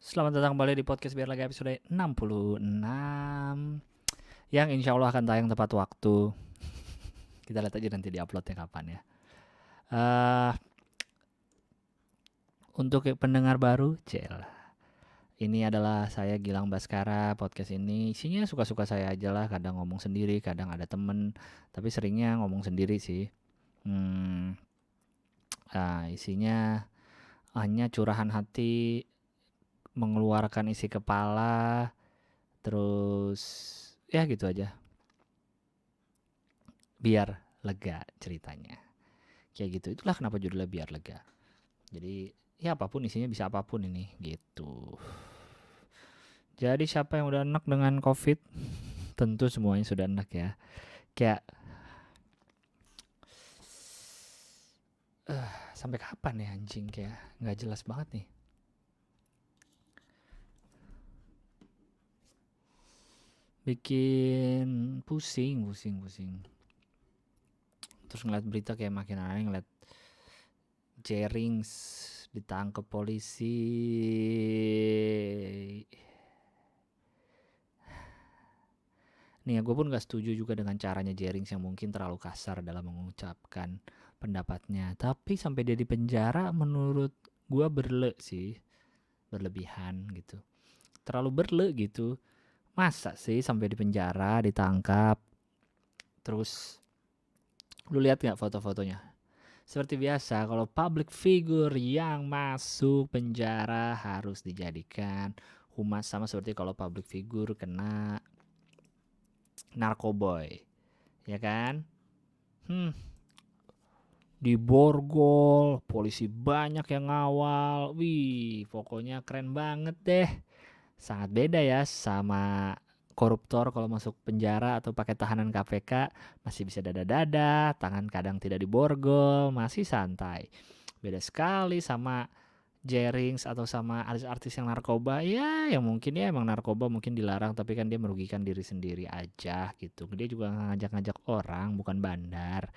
Selamat datang kembali di podcast Biar Lega episode 66 yang insya Allah akan tayang tepat waktu. Kita lihat aja nanti di uploadnya kapan ya. Eh Untuk pendengar baru, ini adalah saya Gilang Baskara. Podcast ini isinya suka-suka saya aja lah. Kadang ngomong sendiri, kadang ada temen. Tapi seringnya ngomong sendiri sih. Isinya hanya curahan hati, mengeluarkan isi kepala, terus ya gitu aja. Biar lega ceritanya. Kayak gitu. Itulah kenapa judulnya Biar Lega. Jadi ya apapun isinya, bisa apapun ini gitu. Jadi siapa yang udah enak dengan COVID? Tentu semuanya sudah enak ya. Kayak sampai kapan ya anjing, kayak nggak jelas banget nih. Bikin pusing. Terus ngeliat berita kayak makin aneh, ngeliat Jerings ditangkap polisi. Nih ya, gue pun gak setuju juga dengan caranya Jerings yang mungkin terlalu kasar dalam mengucapkan pendapatnya. Tapi sampai dia di penjara menurut gue berlebihan gitu. Terlalu gitu. Masa sih sampai di penjara, ditangkap, terus lu lihat nggak foto-fotonya? Seperti biasa, kalau public figure yang masuk penjara harus dijadikan humas, sama seperti kalau public figure kena narkoboy, ya kan? Di borgol, polisi banyak yang ngawal. Wih, pokoknya keren banget deh. Sangat beda ya sama koruptor kalau masuk penjara atau pakai tahanan KPK, masih bisa dada-dada, tangan kadang tidak diborgol, masih santai. Beda sekali sama Jerings atau sama artis-artis yang narkoba. Ya yang mungkin ya emang narkoba mungkin dilarang, tapi kan dia merugikan diri sendiri aja gitu. Dia juga ngajak-ngajak orang, bukan bandar.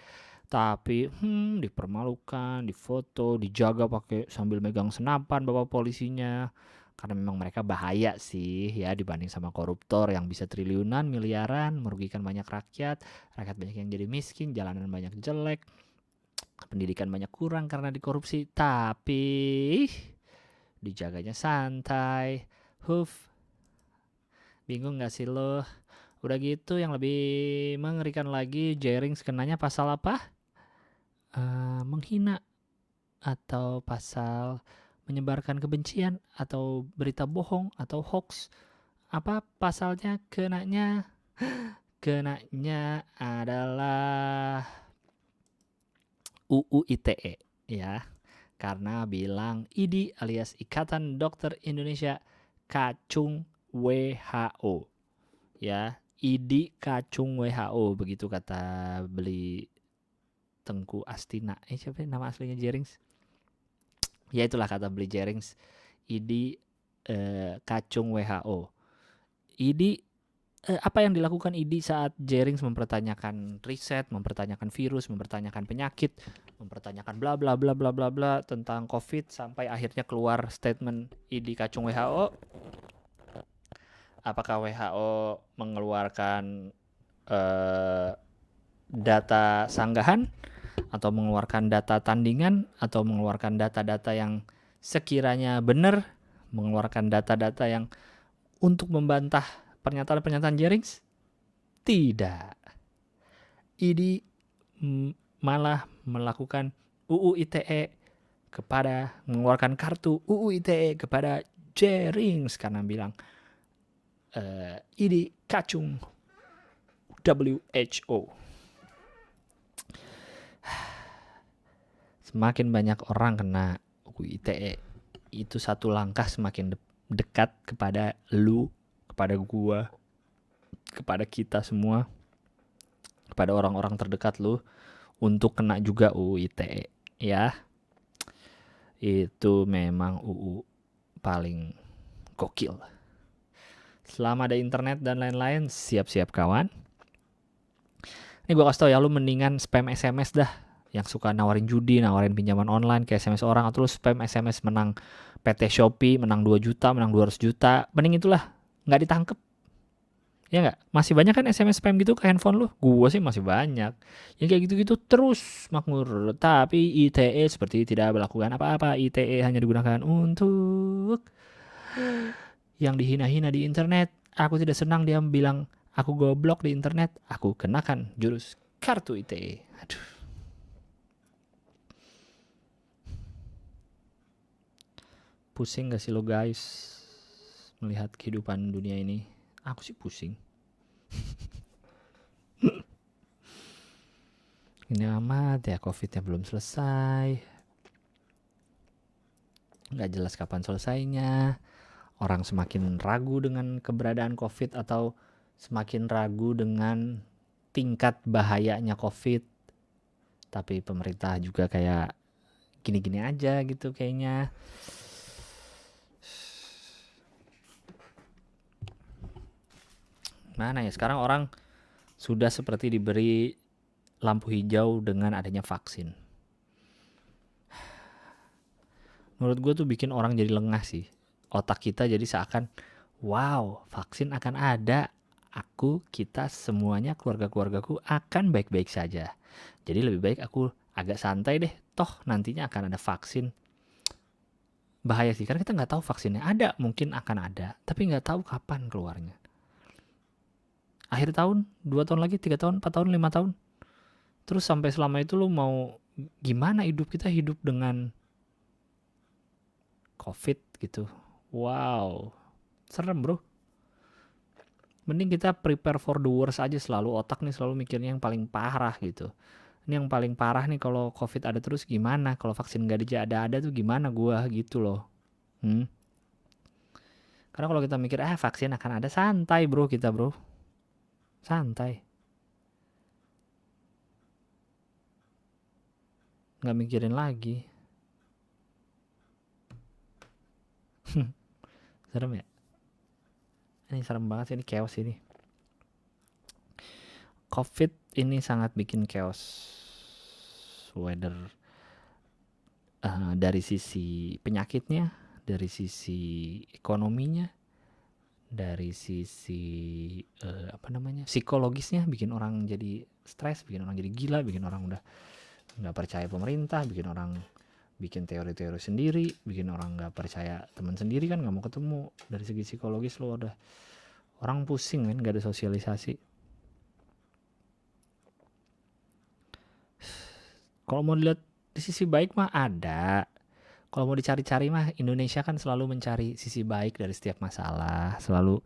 Tapi dipermalukan, difoto, dijaga pakai sambil megang senapan bapak polisinya. Karena memang mereka bahaya sih ya dibanding sama koruptor yang bisa triliunan, miliaran, merugikan banyak rakyat. Rakyat banyak yang jadi miskin, jalanan banyak jelek, pendidikan banyak kurang karena dikorupsi. Tapi dijaganya santai. Bingung gak sih lo? Udah gitu yang lebih mengerikan lagi, Jerings kenanya pasal apa? Menghina atau pasal menyebarkan kebencian atau berita bohong atau hoax. Apa pasalnya? Kenanya adalah UU ITE ya. Karena bilang IDI alias Ikatan Dokter Indonesia kacung WHO. Ya, IDI kacung WHO, begitu kata beli Tengku Astina. Siapa nama aslinya Jerings? Ya itulah kata beli Jerings. IDI kacung WHO. IDI apa yang dilakukan IDI saat Jerings mempertanyakan riset, mempertanyakan virus, mempertanyakan penyakit, mempertanyakan bla bla bla bla bla bla tentang COVID, sampai akhirnya keluar statement IDI kacung WHO. Apakah WHO mengeluarkan data sanggahan, atau mengeluarkan data tandingan, atau mengeluarkan data-data yang sekiranya benar, mengeluarkan data-data yang untuk membantah pernyataan-pernyataan Jerings? Tidak. IDI malah melakukan UU ITE kepada, mengeluarkan kartu UU ITE kepada Jerings karena bilang IDI kacung WHO. Semakin banyak orang kena UU ITE, itu satu langkah semakin dekat kepada lu, kepada gua, kepada kita semua, kepada orang-orang terdekat lu untuk kena juga UU ITE ya. Itu memang UU paling gokil. Selama ada internet dan lain-lain, siap-siap kawan. Ini gue kasih tau ya, lu mendingan spam SMS dah. Yang suka nawarin judi, nawarin pinjaman online ke SMS orang, atau lu spam SMS menang PT Shopee menang 2 juta, menang 200 juta. Mending itulah, nggak ditangkep. Ya nggak? Masih banyak kan SMS spam gitu ke handphone lu? Gua sih masih banyak. Yang kayak gitu-gitu terus makmur. Tapi ITE seperti tidak melakukan apa-apa. ITE hanya digunakan untuk yang dihina-hina di internet. Aku tidak senang dia bilang aku goblok di internet. Aku kenakan jurus kartu ITE. Aduh. Pusing gak sih lo guys melihat kehidupan dunia ini? Aku sih pusing. Ini amat ya, COVID-nya belum selesai. Gak jelas kapan selesainya. Orang semakin ragu dengan keberadaan COVID atau semakin ragu dengan tingkat bahayanya COVID. Tapi pemerintah juga kayak gini-gini aja gitu kayaknya. Mana ya, sekarang orang sudah seperti diberi lampu hijau dengan adanya vaksin. Menurut gue tuh bikin orang jadi lengah sih. Otak kita jadi seakan, wow, vaksin akan ada. Aku, kita, semuanya, keluarga-keluargaku akan baik-baik saja. Jadi lebih baik aku agak santai deh. Toh nantinya akan ada vaksin. Bahaya sih, karena kita nggak tahu vaksinnya ada. Mungkin akan ada, tapi nggak tahu kapan keluarnya. Akhir tahun, 2 tahun lagi, 3 tahun, 4 tahun, 5 tahun. Terus sampai selama itu lu mau gimana hidup kita hidup dengan COVID gitu. Wow, serem bro. Mending kita prepare for the worst aja selalu. Otak nih selalu mikirnya yang paling parah gitu. Ini yang paling parah nih kalau COVID ada terus gimana? Kalau vaksin gak ada tuh gimana gua gitu loh. Karena kalau kita mikir vaksin akan ada, santai bro kita bro. Santai. Gak mikirin lagi. Serem ya? Ini serem banget sih, ini chaos ini. COVID ini sangat bikin chaos. Whether dari sisi penyakitnya, dari sisi ekonominya, dari sisi psikologisnya, bikin orang jadi stres, bikin orang jadi gila, bikin orang udah nggak percaya pemerintah, bikin orang bikin teori-teori sendiri, bikin orang nggak percaya teman sendiri kan nggak mau ketemu. Dari segi psikologis lo udah orang pusing kan, nggak ada sosialisasi. Kalau mau dilihat di sisi baik mah ada. Kalau mau dicari-cari mah Indonesia kan selalu mencari sisi baik dari setiap masalah, selalu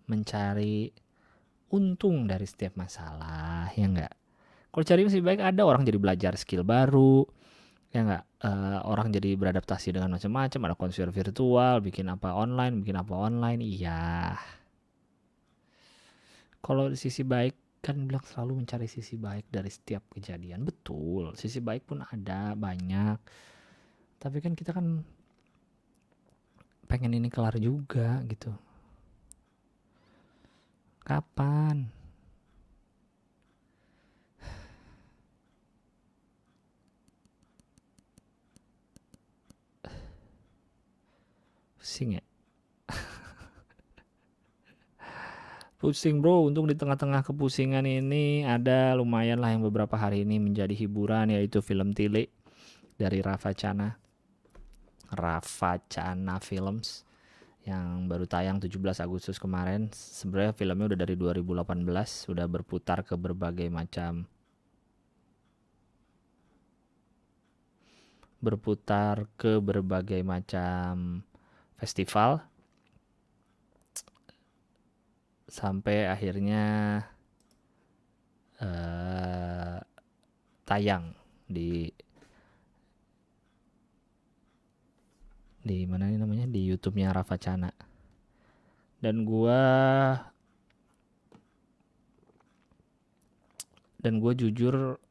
mencari untung dari setiap masalah, ya enggak? Kalau cari sisi baik ada, orang jadi belajar skill baru, ya enggak? Orang jadi beradaptasi dengan macam-macam, ada konser virtual, bikin apa online, iya. Kalau di sisi baik kan bilang selalu mencari sisi baik dari setiap kejadian. Betul, sisi baik pun ada banyak. Tapi kan kita kan pengen ini kelar juga gitu. Kapan? Pusing ya? Pusing bro, untung di tengah-tengah kepusingan ini ada lumayan lah yang beberapa hari ini menjadi hiburan, yaitu film Tile dari Rafa Chana Films yang baru tayang 17 Agustus kemarin. Sebenarnya filmnya udah dari 2018, sudah berputar ke berbagai macam festival sampai akhirnya tayang di mana ini namanya, di YouTube-nya Rafa Chana. Dan gue jujur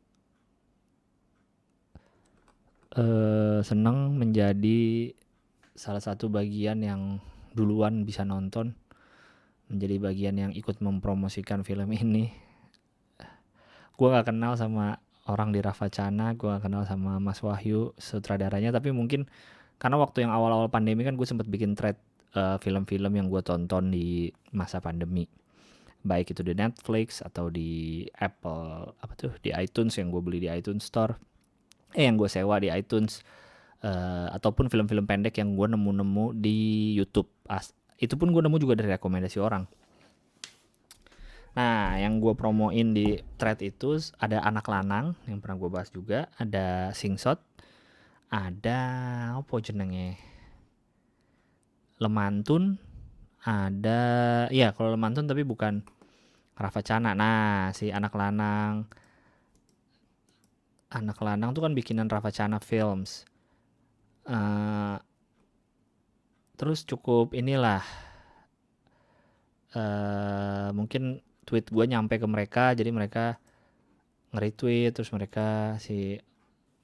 senang menjadi salah satu bagian yang duluan bisa nonton, menjadi bagian yang ikut mempromosikan film ini. Gue gak kenal sama orang di Ravacana, gue gak kenal sama Mas Wahyu sutradaranya, tapi mungkin karena waktu yang awal-awal pandemi kan gue sempet bikin thread film-film yang gue tonton di masa pandemi, baik itu di Netflix atau di Apple apa tuh, di iTunes yang gue beli di iTunes Store, yang gue sewa di iTunes, ataupun film-film pendek yang gue nemu-nemu di YouTube. Itu pun gue nemu juga dari rekomendasi orang. Nah, yang gue promoin di thread itu ada Anak Lanang yang pernah gue bahas juga, ada Singsot, ada apa jenenge, Lemantun, ada ya kalau Lemantun tapi bukan Ravacana. Nah, si Anak Lanang tuh kan bikinan Ravacana Films. Terus cukup inilah, mungkin tweet gue nyampe ke mereka, jadi mereka nge-retweet, terus mereka si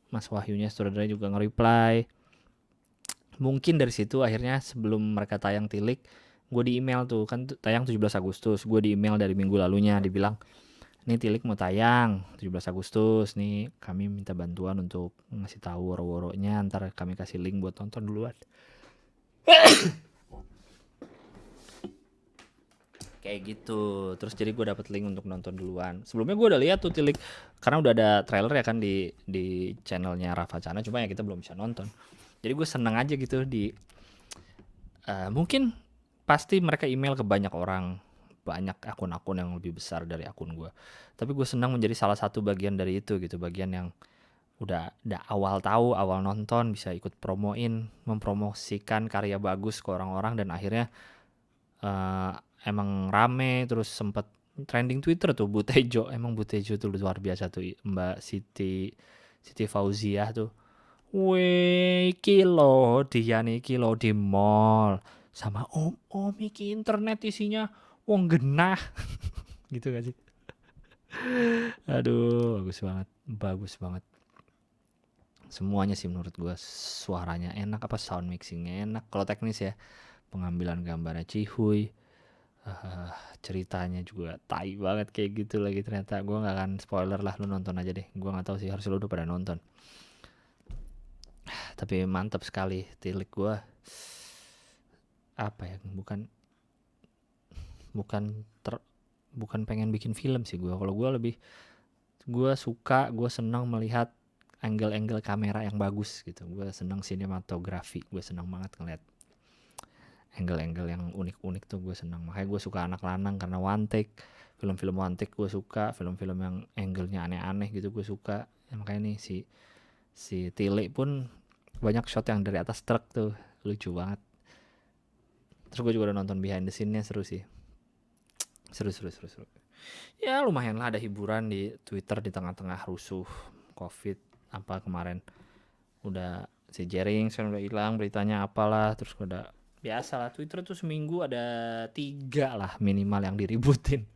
Mas Wahyunya sutradara juga nge-reply. Mungkin dari situ akhirnya sebelum mereka tayang Tilik, gue di email tuh, kan tayang 17 Agustus, gue di email dari minggu lalunya, dibilang nih Tilik mau tayang 17 Agustus nih, kami minta bantuan untuk ngasih tahu woro-woronya, ntar kami kasih link buat tonton duluan. Kayak gitu. Terus jadi gue dapet link untuk nonton duluan. Sebelumnya gue udah lihat tuh Tilik, karena udah ada trailer ya kan di channelnya Ravacana, cuma ya kita belum bisa nonton. Jadi gue seneng aja gitu mungkin pasti mereka email ke banyak orang, banyak akun-akun yang lebih besar dari akun gue. Tapi gue senang menjadi salah satu bagian dari itu gitu, bagian yang udah awal tahu, awal nonton, bisa ikut promoin, mempromosikan karya bagus ke orang-orang, dan akhirnya emang rame, terus sempet trending Twitter tuh Butejo. Emang Butejo tuh luar biasa tuh, Mbak Siti Fauziah tuh. Weh, kilo dia nih, kilo di mall sama om iki internet isinya wong genah. Gitu gak sih? Aduh, bagus banget semuanya sih menurut gua. Suaranya enak, apa sound mixingnya enak, kalau teknis ya pengambilan gambarnya cihuy, ceritanya juga tai banget kayak gitu lagi. Ternyata gue nggak akan spoiler lah, lu nonton aja deh. Gue nggak tahu sih, harus lu udah pada nonton. Tapi mantap sekali Tilik. Gue apa ya, bukan pengen bikin film sih gue. Kalau gue suka, gue senang melihat angle-angle kamera yang bagus gitu. Gue senang sinematografi, gue senang banget ngeliat angle-angle yang unik-unik tuh, gue senang. Makanya gue suka Anak Lanang karena one take, film-film one take gue suka, film-film yang angle-nya aneh-aneh gitu gue suka. Ya, makanya nih si Tilik pun banyak shot yang dari atas truk tuh, lucu banget. Terus gue juga udah nonton behind the scene-nya, seru sih. Seru. Ya lumayan lah, ada hiburan di Twitter di tengah-tengah rusuh Covid apa kemarin. Udah si Jering kan udah hilang beritanya apalah, terus udah biasa lah Twitter tuh seminggu ada 3 lah minimal yang diributin.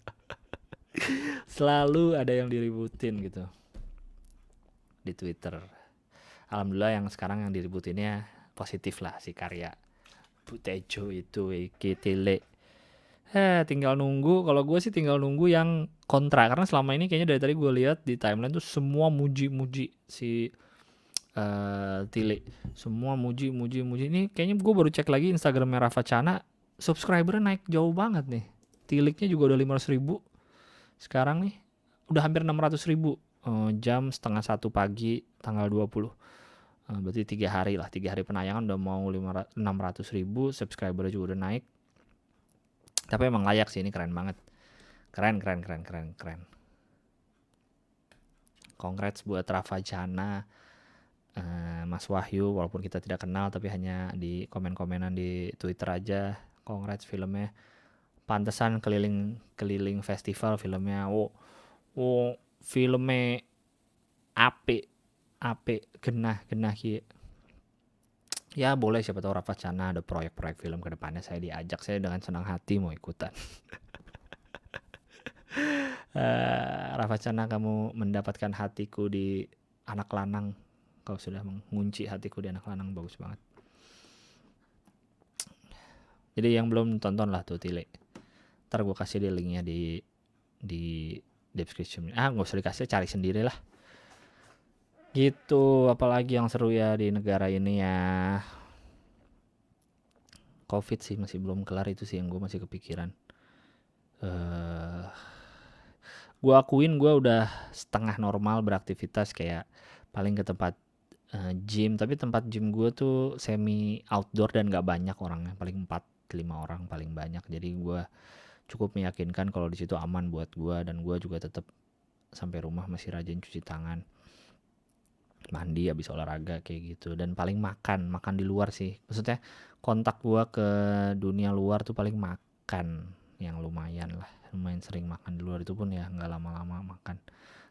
Selalu ada yang diributin gitu di Twitter. Alhamdulillah yang sekarang yang diributinnya positif lah, si karya Butejo itu iki Tilik. Tinggal nunggu. Kalau gue sih tinggal nunggu yang kontra, karena selama ini kayaknya dari tadi gue lihat di timeline tuh semua muji si Tilik. Semua muji. Ini kayaknya gue baru cek lagi Instagramnya Ravacana, subscribernya naik jauh banget nih. Tiliknya juga udah 500.000 sekarang nih, udah hampir 600.000 jam 12:30 pagi tanggal 20. Berarti 3 hari lah, 3 hari penayangan udah mau 600.000, subscribernya juga udah naik. Tapi emang layak sih, ini keren banget. Keren. Congrats buat Ravacana, Mas Wahyu, walaupun kita tidak kenal tapi hanya di komen-komenan di Twitter aja. Congrats filmnya. Pantesan keliling festival filmnya. Filmnya apik genah kieu. Ya boleh, siapa tahu Ravacana ada proyek-proyek film ke depannya, saya diajak, saya dengan senang hati mau ikutan. Ravacana, kamu mendapatkan hatiku di Anak Lanang. Kau sudah mengunci hatiku di Anak Lanang, bagus banget. Jadi yang belum tonton lah tuh Tilik. Ntar gue kasih di linknya di description. Gak usah dikasih, cari sendiri lah. Gitu, apalagi yang seru ya di negara ini ya. Covid sih masih belum kelar, itu sih yang gue masih kepikiran. eh gue akuin gue udah setengah normal beraktivitas, kayak paling ke tempat gym, tapi tempat gym gue tuh semi outdoor dan gak banyak orangnya, paling 4-5 orang paling banyak. Jadi gue cukup meyakinkan kalau di situ aman buat gue, dan gue juga tetap sampai rumah masih rajin cuci tangan, mandi habis olahraga kayak gitu. Dan paling makan di luar sih, maksudnya kontak gue ke dunia luar tuh paling makan yang lumayan lah, lumayan sering makan di luar, itu pun ya nggak lama-lama makan.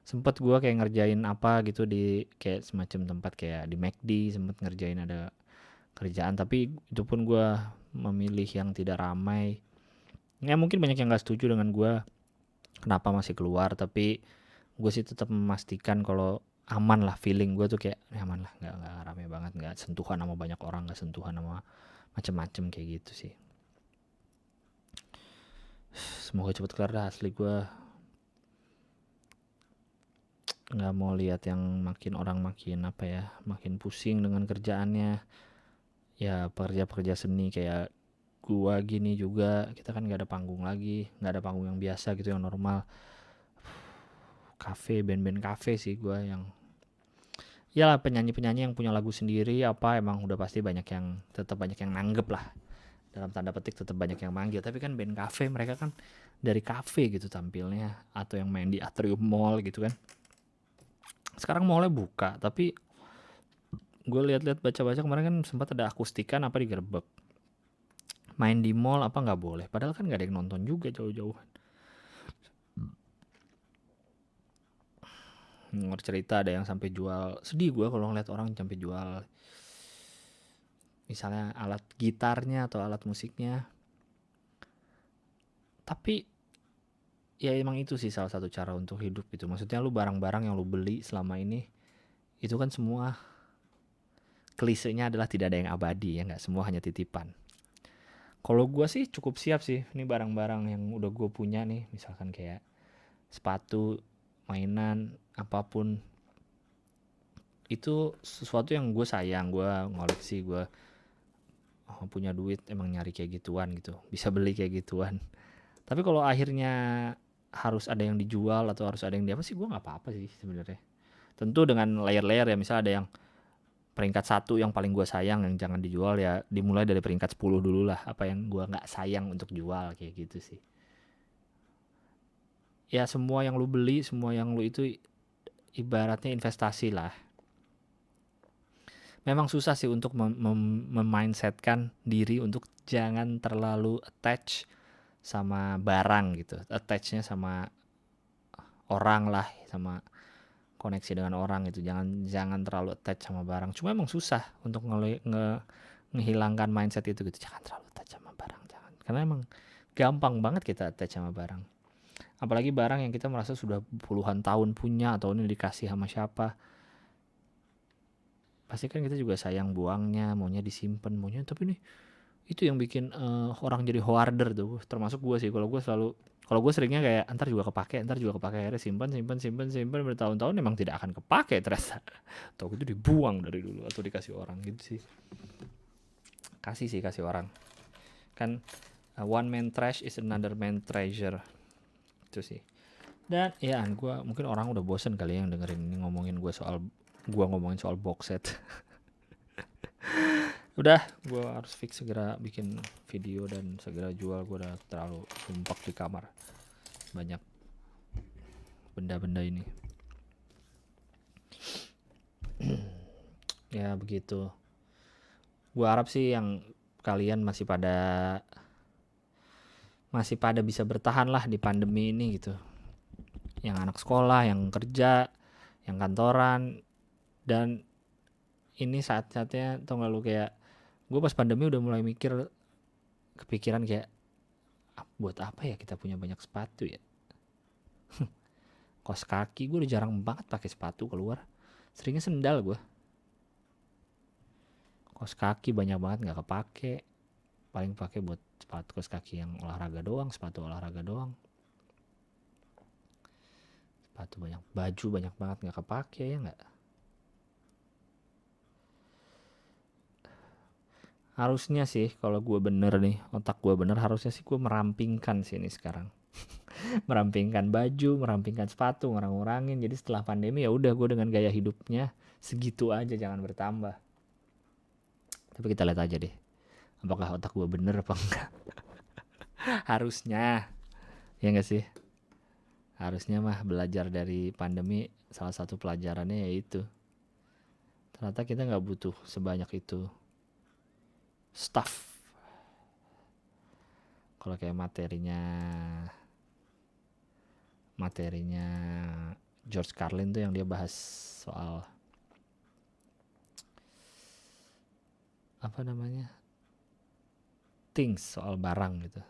Sempet gue kayak ngerjain apa gitu di kayak semacam tempat kayak di McD, sempet ngerjain ada kerjaan, tapi itu pun gue memilih yang tidak ramai. Ya mungkin banyak yang nggak setuju dengan gue kenapa masih keluar, tapi gue sih tetap memastikan kalau aman lah, feeling gue tuh kayak aman lah, nggak rame banget, nggak sentuhan sama banyak orang, nggak sentuhan sama macem-macem kayak gitu sih. Semoga cepet kelar dah, asli gue nggak mau lihat yang makin orang makin apa ya, makin pusing dengan kerjaannya. Ya pekerja-pekerja seni kayak gua gini juga, kita kan nggak ada panggung lagi, nggak ada panggung yang biasa gitu yang normal. Kafe, band-band kafe sih gua yang ya penyanyi-penyanyi yang punya lagu sendiri apa, emang udah pasti banyak yang tetap banyak yang nanggep lah, dalam tanda petik tetap banyak yang manggil. Tapi kan band kafe mereka kan dari kafe gitu tampilnya, atau yang main di atrium mall gitu kan. Sekarang mallnya buka, tapi gue lihat-lihat baca-baca kemarin kan sempat ada akustikan apa digerebek. Main di mall apa nggak boleh, padahal kan nggak ada yang nonton juga jauh-jauh. Dengar cerita ada yang sampai jual, sedih gue kalau ngeliat orang sampai jual misalnya alat gitarnya atau alat musiknya. Tapi ya emang itu sih salah satu cara untuk hidup gitu, maksudnya lu barang-barang yang lu beli selama ini itu kan semua klisenya adalah tidak ada yang abadi ya, nggak, semua hanya titipan. Kalau gue sih cukup siap sih, ini barang-barang yang udah gue punya nih, misalkan kayak sepatu, mainan, apapun, itu sesuatu yang gue sayang, gue ngoleksi, gue punya duit emang nyari kayak gituan gitu, bisa beli kayak gituan. Tapi kalau akhirnya harus ada yang dijual atau harus ada yang di apa sih, gue nggak apa-apa sih sebenarnya. Tentu dengan layer-layer ya, misalnya ada yang peringkat 1 yang paling gue sayang yang jangan dijual, ya dimulai dari peringkat 10 dulu lah, apa yang gue nggak sayang untuk jual kayak gitu sih. Ya semua yang lu beli, semua yang lu itu ibaratnya investasi lah. Memang susah sih untuk memindsetkan diri untuk jangan terlalu attach sama barang gitu, attachnya sama orang lah, sama koneksi dengan orang itu, jangan jangan terlalu attach sama barang. Cuma emang susah untuk ngehilangkan mindset itu gitu, jangan terlalu attach sama barang, jangan, karena emang gampang banget kita attach sama barang, apalagi barang yang kita merasa sudah puluhan tahun punya atau ini dikasih sama siapa. Pasti kan kita juga sayang buangnya, maunya disimpan, maunya, tapi nih itu yang bikin orang jadi hoarder tuh, termasuk gue sih. Kalau gue seringnya kayak antar juga kepake, akhirnya simpan simpan simpan simpan bertahun-tahun, emang tidak akan kepake ternyata. Atau itu dibuang dari dulu atau dikasih orang gitu sih. Kasih orang kan, one man trash is another man treasure, itu sih. Dan ya gue mungkin orang udah bosen kali yang dengerin ini ngomongin soal box set. Udah, gue harus fix segera bikin video dan segera jual, gue udah terlalu sumpek di kamar, banyak benda-benda ini. Ya begitu, gue harap sih yang kalian masih pada bisa bertahan lah di pandemi ini gitu, yang anak sekolah, yang kerja, yang kantoran. Dan ini saat-saatnya, tau gak lu, kayak gue pas pandemi udah mulai kepikiran kayak buat apa ya kita punya banyak sepatu ya. Kos kaki gue udah jarang banget pakai sepatu keluar, seringnya sendal gue. Kos kaki banyak banget nggak kepake, paling pakai buat sepatu kos kaki yang olahraga doang, sepatu olahraga doang. Sepatu banyak, baju banyak banget nggak kepake ya nggak. Harusnya sih kalau gue bener nih, otak gue bener, harusnya sih gue merampingkan sih ini sekarang. Merampingkan baju, merampingkan sepatu, ngurang-ngurangin. Jadi setelah pandemi ya udah gue dengan gaya hidupnya segitu aja, jangan bertambah. Tapi kita lihat aja deh, apakah otak gue bener apa enggak. Harusnya, ya enggak sih? Harusnya mah belajar dari pandemi, salah satu pelajarannya yaitu ternyata kita nggak butuh sebanyak itu stuff. Kalau kayak materinya George Carlin tuh yang dia bahas soal apa namanya, things, soal barang gitu.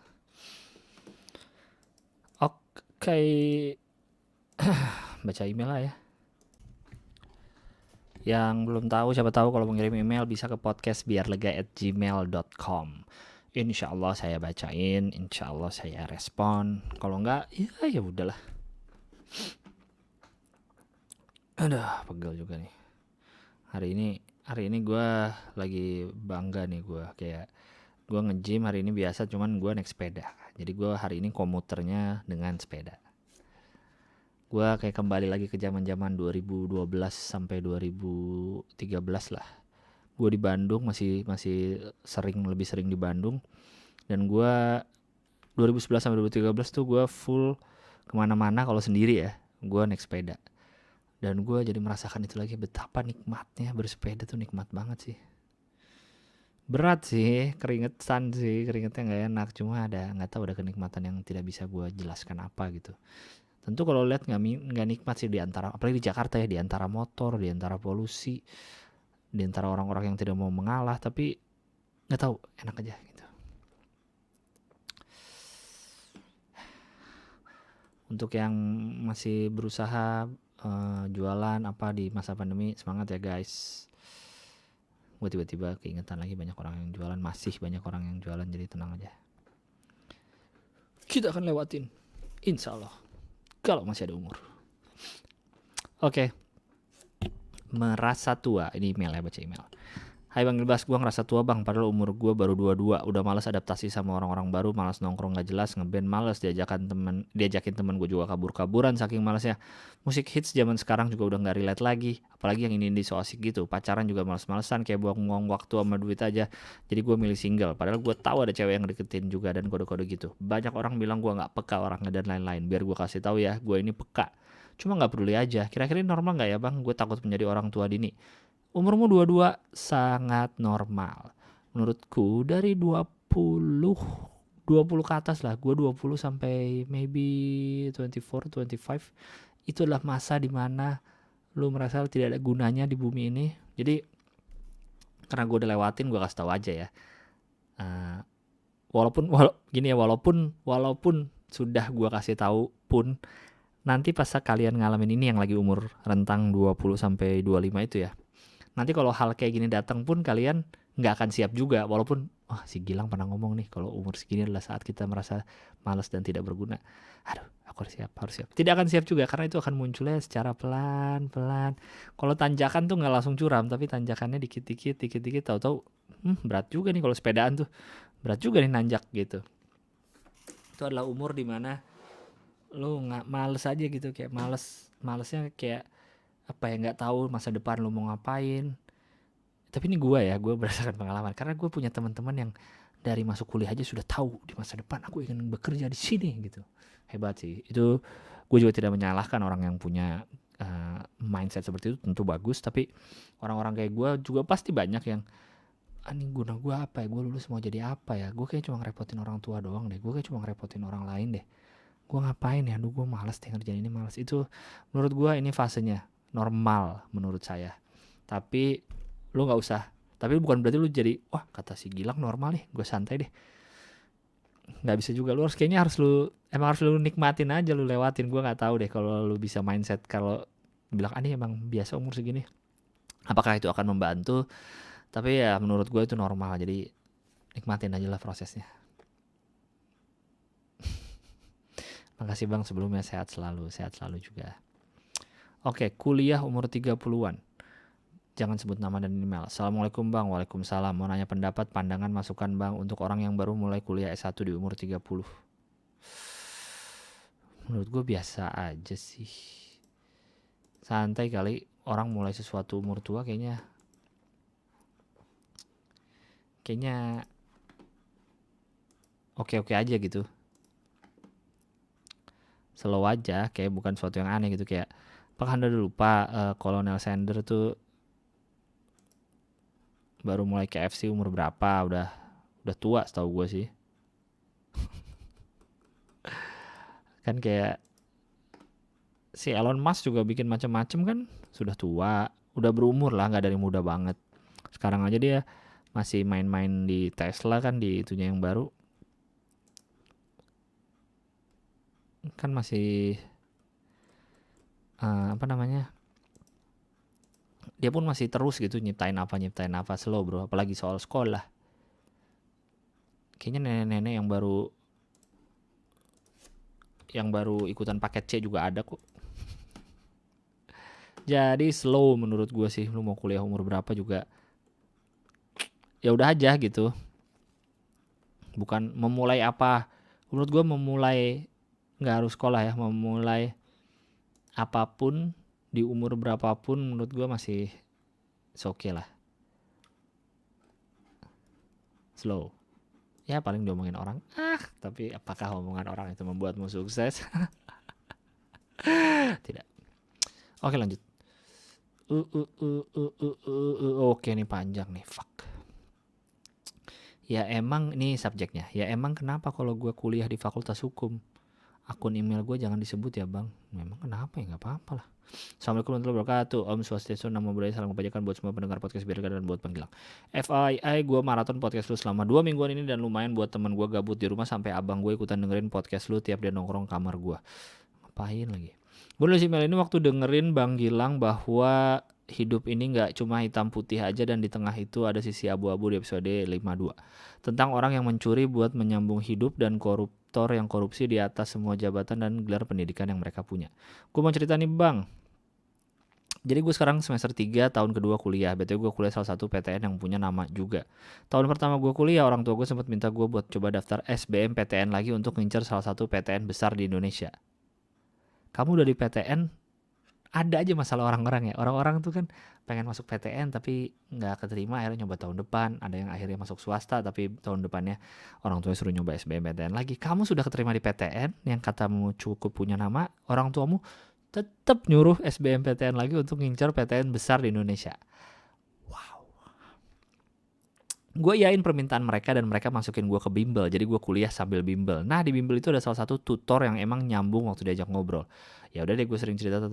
Oke, baca email lah ya. Yang belum tahu, siapa tahu kalau mengirim email bisa ke podcastbiarlega@gmail.com. Insya Allah saya bacain, insya Allah saya respon. Kalau enggak, ya udahlah. Aduh, pegel juga nih. Hari ini gue lagi bangga nih, gue kayak gue nge-gym hari ini biasa, cuman gue naik sepeda. Jadi gue hari ini komuternya dengan sepeda. Gue kayak kembali lagi ke zaman-zaman 2012 sampai 2013 lah. Gue di Bandung masih lebih sering di Bandung. Dan gue 2011 sampai 2013 tuh gue full kemana-mana kalau sendiri ya. Gue naik sepeda. Dan gue jadi merasakan itu lagi, betapa nikmatnya bersepeda tuh, nikmat banget sih. Berat sih, keringetnya nggak enak. Cuma nggak tahu ada kenikmatan yang tidak bisa gue jelaskan apa gitu. Tentu kalau lihat nggak nikmat sih, di antara, apalagi di Jakarta ya, di antara motor, di antara polusi, di antara orang-orang yang tidak mau mengalah, tapi nggak tahu, enak aja gitu. Untuk yang masih berusaha jualan apa di masa pandemi, semangat ya guys. Gue tiba-tiba keingetan lagi banyak orang yang jualan, masih banyak orang yang jualan, jadi tenang aja. Kita akan lewatin, insya Allah, kalau masih ada umur. Oke. Merasa tua, ini email ya, baca email. Hai Bang Gilbas, gue ngerasa tua bang, padahal umur gue baru 22. Udah malas adaptasi sama orang-orang baru, malas nongkrong gak jelas, ngeband malas, diajakin temen gue juga kabur-kaburan saking malasnya. Musik hits zaman sekarang juga udah gak relate lagi, apalagi yang ini so asik gitu. Pacaran juga males-malesan, kayak buang-buang waktu sama duit aja. Jadi gue milih single, padahal gue tahu ada cewek yang deketin juga dan kode-kode gitu. Banyak orang bilang gue gak peka orangnya dan lain-lain. Biar gue kasih tahu ya, gue ini peka. Cuma gak peduli aja, kira-kira normal gak ya bang? Gue takut menjadi orang tua dini. Umurmu 22 sangat normal. Menurutku dari 20 ke atas lah. Gue 20 sampai maybe 24, 25. Itu adalah masa dimana lu merasa tidak ada gunanya di bumi ini. Jadi karena gue udah lewatin, gue kasih tahu aja ya. Walaupun sudah gue kasih tahu pun, nanti pas kalian ngalamin ini yang lagi umur rentang 20 sampai 25 itu ya, nanti kalau hal kayak gini datang pun kalian nggak akan siap juga. Walaupun si Gilang pernah ngomong nih, kalau umur segini adalah saat kita merasa malas dan tidak berguna. Aduh, aku harus siap. Tidak akan siap juga, karena itu akan munculnya secara pelan-pelan. Kalau tanjakan tuh nggak langsung curam, tapi tanjakannya dikit-dikit, tahu-tahu berat juga nih. Kalau sepedaan tuh berat juga nih nanjak gitu. Itu adalah umur dimana lu nggak males aja gitu, kayak malesnya kayak apa ya, nggak tahu masa depan lu mau ngapain. Tapi ini gue berdasarkan pengalaman, karena gue punya teman-teman yang dari masuk kuliah aja sudah tahu di masa depan aku ingin bekerja di sini gitu. Hebat sih itu. Gue juga tidak menyalahkan orang yang punya mindset seperti itu, tentu bagus. Tapi orang-orang kayak gue juga pasti banyak yang ini guna gue apa ya, gue lulus mau jadi apa ya, gue kayak cuma ngerepotin orang tua doang deh, gue kayak cuma ngerepotin orang lain deh, gue ngapain ya, gue malas deh ngerjain ini, malas. Itu menurut gue ini fasenya normal menurut saya. Tapi lu nggak usah, tapi bukan berarti lu jadi wah kata si Gilang normal nih, gue santai deh. Nggak bisa juga, lu harus lu nikmatin aja, lu lewatin. Gue nggak tahu deh kalau lu bisa mindset kalau bilang ini emang biasa umur segini, apakah itu akan membantu. Tapi ya menurut gue itu normal, jadi nikmatin aja lah prosesnya. Makasih bang sebelumnya, sehat selalu juga. Oke, kuliah umur 30-an. Jangan sebut nama dan email. Assalamualaikum Bang. Waalaikumsalam. Mau nanya pendapat, pandangan, masukan Bang untuk orang yang baru mulai kuliah S1 di umur 30. Menurut gue biasa aja sih. Santai kali, orang mulai sesuatu umur tua kayaknya oke-oke aja gitu. Slow aja, kayak bukan sesuatu yang aneh gitu. Kayak apakah Anda udah lupa Kolonel Sanders tuh baru mulai KFC umur berapa? Udah tua setahu gue sih. Kan kayak si Elon Musk juga bikin macam-macam kan, sudah tua, udah berumur lah, nggak dari muda banget. Sekarang aja dia masih main-main di Tesla kan, di itunya yang baru. Kan masih apa namanya? Dia pun masih terus gitu nyiptain apa slow bro, apalagi soal sekolah. Kayaknya nenek-nenek yang baru ikutan paket C juga ada kok. Jadi slow menurut gue sih, lu mau kuliah umur berapa juga ya udah aja gitu. Bukan memulai apa. Menurut gue memulai nggak harus sekolah ya, memulai apapun di umur berapapun menurut gue masih oke lah. Slow. Ya paling diomongin orang. Tapi apakah omongan orang itu membuatmu sukses? Tidak. Oke lanjut. Oke nih panjang nih, fuck. Ya emang ini subjeknya. Ya emang kenapa kalau gue kuliah di Fakultas Hukum akun email gue jangan disebut ya bang? Memang kenapa ya? Nggak apa-apa lah. Assalamualaikum warahmatullahi wabarakatuh. Om Swastiastu, Namo Buddhaya, salam kebajikan buat semua pendengar podcast Birga dan buat penggilang. FYI, gue maraton podcast lu selama 2 mingguan ini dan lumayan buat temen gue gabut di rumah sampai abang gue ikutan dengerin podcast lu tiap dia nongkrong kamar gue. Ngapain lagi? Gue nulis email ini waktu dengerin Bang Gilang bahwa hidup ini gak cuma hitam putih aja dan di tengah itu ada sisi abu-abu di episode 52. Tentang orang yang mencuri buat menyambung hidup dan koruptor yang korupsi di atas semua jabatan dan gelar pendidikan yang mereka punya. Gue mau cerita nih Bang. Jadi gue sekarang semester 3 tahun kedua kuliah. BTW gue kuliah salah satu PTN yang punya nama juga. Tahun pertama gue kuliah orang tua gue sempat minta gue buat coba daftar SBMPTN lagi untuk ngincer salah satu PTN besar di Indonesia. Kamu udah di PTN, ada aja masalah orang-orang ya. Orang-orang tuh kan pengen masuk PTN tapi nggak keterima, akhirnya nyoba tahun depan. Ada yang akhirnya masuk swasta tapi tahun depannya orang tuanya suruh nyoba SBMPTN lagi. Kamu sudah keterima di PTN yang katamu cukup punya nama, orang tuamu tetap nyuruh SBMPTN lagi untuk ngincar PTN besar di Indonesia. Wow. Gue iain permintaan mereka dan mereka masukin gue ke bimbel. Jadi gue kuliah sambil bimbel. Nah di bimbel itu ada salah satu tutor yang emang nyambung waktu diajak ngobrol. Ya udah deh gue sering cerita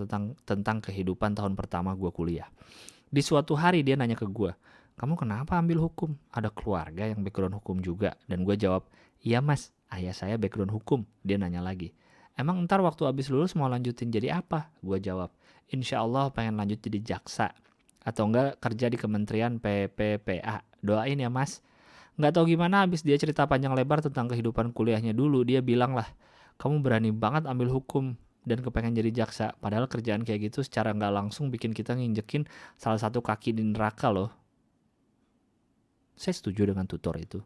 tentang kehidupan tahun pertama gue kuliah. Di suatu hari dia nanya ke gue, kamu kenapa ambil hukum? Ada keluarga yang background hukum juga. Dan gue jawab, iya mas, ayah saya background hukum. Dia nanya lagi, emang ntar waktu abis lulus mau lanjutin jadi apa? Gue jawab, insya Allah pengen lanjut jadi jaksa. Atau enggak kerja di Kementerian PPPA. Doain ya mas. Nggak tahu gimana abis dia cerita panjang lebar tentang kehidupan kuliahnya dulu. Dia bilang lah, kamu berani banget ambil hukum dan kepengen jadi jaksa. Padahal kerjaan kayak gitu secara nggak langsung bikin kita nginjekin salah satu kaki di neraka loh. Saya setuju dengan tutor itu.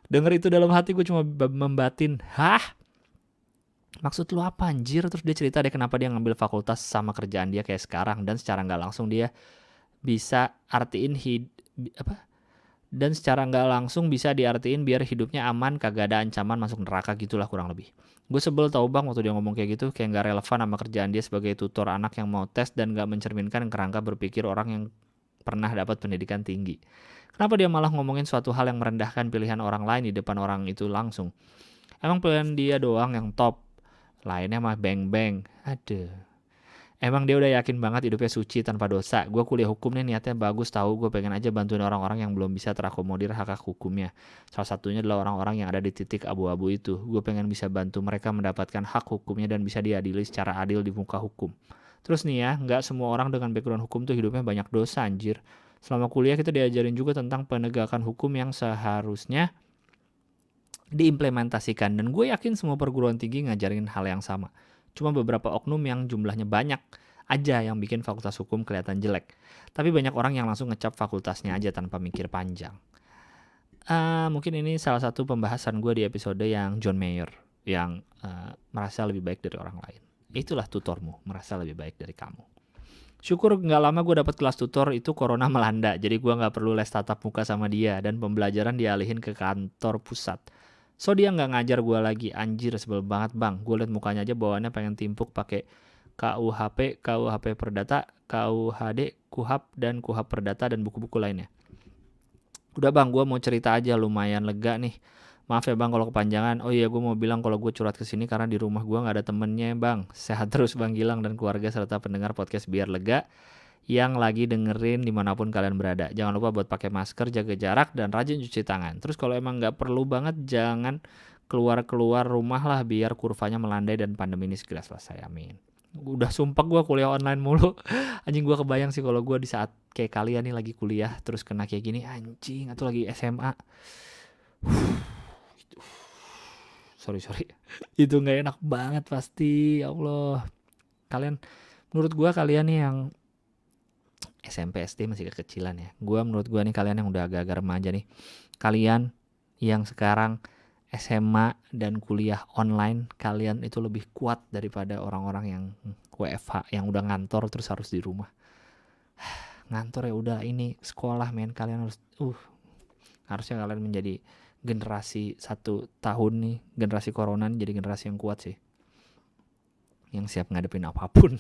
Dengar itu dalam hati gue cuma membatin, hah? Maksud lu apa anjir? Terus dia cerita deh kenapa dia ngambil fakultas sama kerjaan dia kayak sekarang. Dan secara nggak langsung dia bisa artiin dan secara nggak langsung bisa diartiin biar hidupnya aman, kagak ada ancaman masuk neraka gitulah kurang lebih. Gue sebel tau bang waktu dia ngomong kayak gitu, kayak nggak relevan sama kerjaan dia sebagai tutor anak yang mau tes dan nggak mencerminkan kerangka berpikir orang yang pernah dapat pendidikan tinggi. Kenapa dia malah ngomongin suatu hal yang merendahkan pilihan orang lain di depan orang itu langsung? Emang pilihan dia doang yang top, lainnya mah beng-beng. Aduh. Emang dia udah yakin banget hidupnya suci tanpa dosa. Gue kuliah hukum nih niatnya bagus tahu. Gue pengen aja bantuin orang-orang yang belum bisa terakomodir hak-hak hukumnya. Salah satunya adalah orang-orang yang ada di titik abu-abu itu. Gue pengen bisa bantu mereka mendapatkan hak hukumnya dan bisa diadili secara adil di muka hukum. Terus nih ya, gak semua orang dengan background hukum tuh hidupnya banyak dosa anjir. Selama kuliah kita diajarin juga tentang penegakan hukum yang seharusnya diimplementasikan. Dan gue yakin semua perguruan tinggi ngajarin hal yang sama. Cuma beberapa oknum yang jumlahnya banyak aja yang bikin fakultas hukum kelihatan jelek. Tapi banyak orang yang langsung ngecap fakultasnya aja tanpa mikir panjang. Mungkin ini salah satu pembahasan gue di episode yang John Mayer yang merasa lebih baik dari orang lain. Itulah tutormu, merasa lebih baik dari kamu. Syukur gak lama gue dapet kelas tutor itu corona melanda, jadi gue gak perlu les tatap muka sama dia dan pembelajaran dialihin ke kantor pusat. So dia gak ngajar gue lagi, anjir sebel banget bang. Gue liat mukanya aja bawaannya pengen timpuk pakai KUHP Perdata, KUHD, KUHAP, dan KUHAP Perdata dan buku-buku lainnya. Udah bang, gue mau cerita aja, lumayan lega nih. Maaf ya bang kalau kepanjangan. Oh iya, gue mau bilang kalau gue curhat kesini karena di rumah gue gak ada temennya bang. Sehat terus bang Gilang dan keluarga serta pendengar podcast biar lega yang lagi dengerin dimanapun kalian berada. Jangan lupa buat pakai masker, jaga jarak, dan rajin cuci tangan. Terus kalau emang gak perlu banget jangan keluar-keluar rumah lah biar kurvanya melandai dan pandemi ini segera selesai. Amin. Udah sumpah gue kuliah online mulu. Anjing, gue kebayang sih kalau gue di saat kayak kalian nih lagi kuliah terus kena kayak gini, anjing, atau lagi SMA. Sorry itu nggak enak banget pasti, ya Allah. Kalian, menurut gue kalian nih yang SMP SD masih kekecilan ya, menurut gue nih kalian yang udah agak-agak remaja nih, kalian yang sekarang SMA dan kuliah online, kalian itu lebih kuat daripada orang-orang yang WFH yang udah ngantor terus harus di rumah. Ngantor ya udah, ini sekolah men, kalian harus harusnya kalian menjadi generasi 1 tahun nih, generasi corona nih, jadi generasi yang kuat sih, yang siap ngadepin apapun.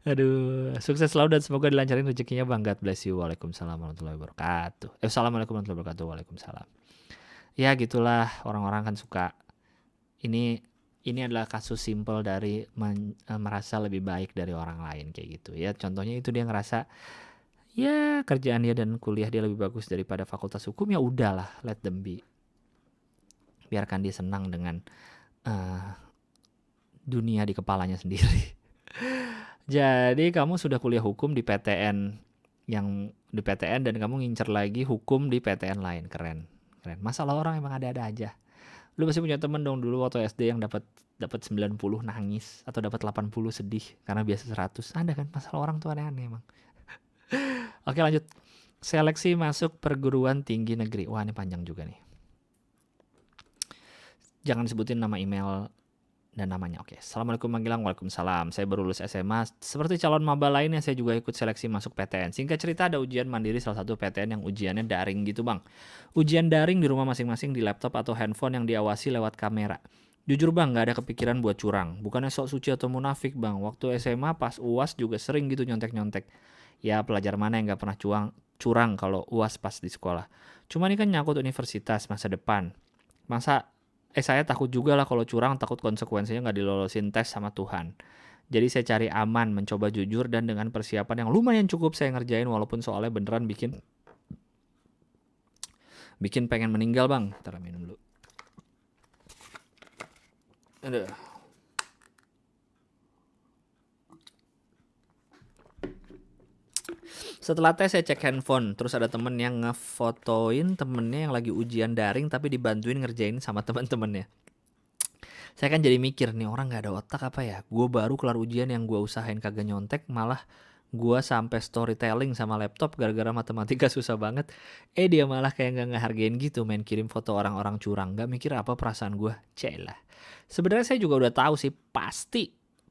Aduh, sukses selalu dan semoga dilancarin rezekinya bang. God bless you. Waalaikumsalam warahmatullahi wabarakatuh. Assalamualaikum warahmatullahi wabarakatuh. Waalaikumsalam. Ya gitulah, orang-orang kan suka. Ini adalah kasus simpel dari merasa lebih baik dari orang lain kayak gitu ya. Contohnya itu dia ngerasa ya kerjaan dia dan kuliah dia lebih bagus daripada fakultas hukum, ya udahlah, let them be. Biarkan dia senang dengan dunia di kepalanya sendiri. Jadi kamu sudah kuliah hukum di PTN dan kamu ngincer lagi hukum di PTN lain. Keren. Masalah orang emang ada-ada aja. Lu pasti punya temen dong dulu waktu SD yang dapat 90 nangis atau dapat 80 sedih karena biasa 100. Ada kan, masalah orang tuh aneh-aneh emang. Oke, lanjut. Seleksi masuk perguruan tinggi negeri. Wah, ini panjang juga nih. Jangan sebutin nama email dan namanya. Oke. Assalamualaikum Bang Gilang. Waalaikumsalam. Saya baru lulus SMA. Seperti calon maba lainnya, saya juga ikut seleksi masuk PTN. Singkat cerita, ada ujian mandiri salah satu PTN yang ujiannya daring gitu bang. Ujian daring di rumah masing-masing di laptop atau handphone yang diawasi lewat kamera. Jujur bang, gak ada kepikiran buat curang. Bukannya sok suci atau munafik bang. Waktu SMA pas UAS juga sering gitu nyontek-nyontek. Ya pelajar mana yang gak pernah curang kalau UAS pas di sekolah. Cuma ini kan nyangkut universitas, masa depan. Saya takut juga lah kalau curang, takut konsekuensinya gak dilolosin tes sama Tuhan. Jadi saya cari aman, mencoba jujur dan dengan persiapan yang lumayan cukup saya ngerjain walaupun soalnya beneran bikin pengen meninggal bang. Ntar minum dulu. Aduh. Setelah tes saya cek handphone, terus ada temen yang ngefotoin temennya yang lagi ujian daring tapi dibantuin ngerjain sama teman-temannya. Saya kan jadi mikir, nih orang gak ada otak apa ya? Gue baru kelar ujian yang gue usahain kagak nyontek, malah gue sampai storytelling sama laptop gara-gara matematika susah banget. Dia malah kayak gak ngehargain gitu, main kirim foto orang-orang curang. Gak mikir apa perasaan gue? Celah. Sebenarnya saya juga udah tahu sih,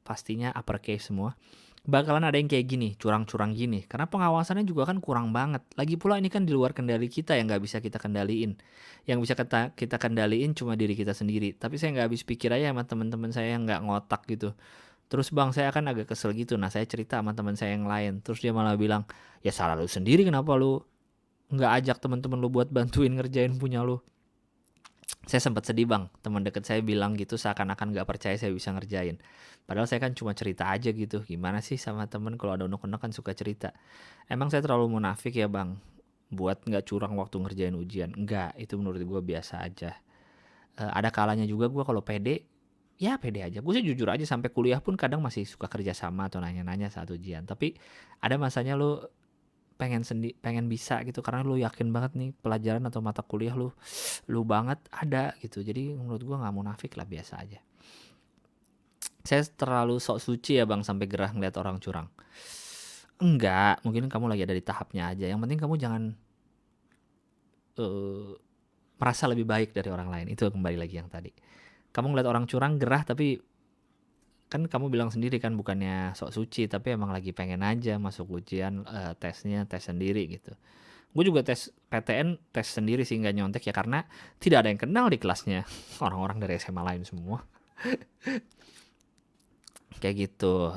pastinya uppercase semua. Bakalan ada yang kayak gini, curang-curang gini. Karena pengawasannya juga kan kurang banget. Lagi pula ini kan di luar kendali kita yang gak bisa kita kendaliin. Yang bisa kita kendaliin cuma diri kita sendiri. Tapi saya gak habis pikir aja sama teman-teman saya yang gak ngotak gitu. Terus bang, saya kan agak kesel gitu. Nah saya cerita sama teman saya yang lain. Terus dia malah bilang, ya salah lu sendiri, kenapa lu gak ajak teman-teman lu buat bantuin ngerjain punya lu. Saya sempat sedih bang, teman deket saya bilang gitu seakan-akan gak percaya saya bisa ngerjain. Padahal saya kan cuma cerita aja gitu. Gimana sih sama temen kalau ada unek-unek kan suka cerita. Emang saya terlalu munafik ya bang buat gak curang waktu ngerjain ujian? Enggak, itu menurut gue biasa aja. Ada kalanya juga gue kalau pede, ya pede aja. Gue sih jujur aja sampai kuliah pun kadang masih suka kerja sama atau nanya-nanya saat ujian. Tapi ada masanya lu pengen bisa gitu karena lu yakin banget nih pelajaran atau mata kuliah lu banget ada gitu. Jadi menurut gue nggak munafik lah, biasa aja. Saya terlalu sok suci ya bang sampai gerah ngeliat orang curang. Enggak, mungkin kamu lagi ada di tahapnya aja. Yang penting kamu jangan merasa lebih baik dari orang lain. Itu kembali lagi yang tadi. Kamu ngeliat orang curang gerah tapi kan kamu bilang sendiri kan bukannya sok suci tapi emang lagi pengen aja masuk ujian tesnya tes sendiri gitu. Gue juga tes PTN tes sendiri sih nggak nyontek ya karena tidak ada yang kenal di kelasnya orang-orang dari SMA lain semua kayak gitu.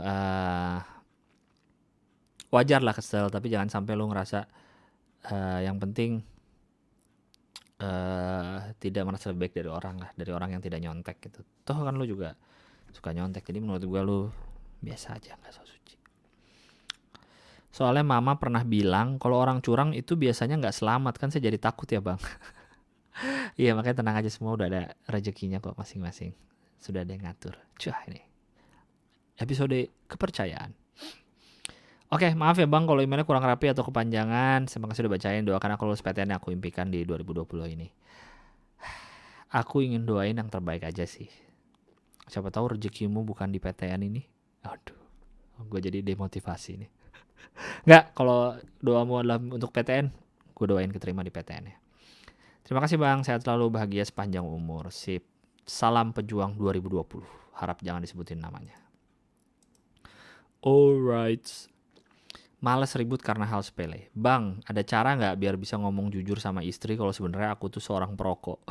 Wajar lah kesel tapi jangan sampai lo ngerasa yang penting tidak merasa lebih baik dari orang lah, dari orang yang tidak nyontek gitu. Toh kan lo juga suka nyontek, jadi menurut gue lo biasa aja, nggak sok suci. Soalnya mama pernah bilang kalau orang curang itu biasanya nggak selamat, kan saya jadi takut ya bang. Iya makanya tenang aja, semua udah ada rezekinya kok masing-masing, sudah ada yang ngatur. Cah ini episode kepercayaan. Oke, maaf ya bang kalau emailnya kurang rapi atau kepanjangan. Terima kasih udah bacain. Doakan aku lulus PTN yang aku impikan di 2020 ini. Aku ingin doain yang terbaik aja sih. Siapa tahu rezekimu bukan di PTN ini. Aduh, gue jadi demotivasi nih. Nggak, kalau doamu adalah untuk PTN, gue doain keterima di PTN ya. Terima kasih bang, sehat selalu, bahagia sepanjang umur. Sip. Salam pejuang 2020. Harap jangan disebutin namanya. Alright. Males ribut karena hal sepele. Bang, ada cara nggak biar bisa ngomong jujur sama istri kalau sebenarnya aku tuh seorang perokok?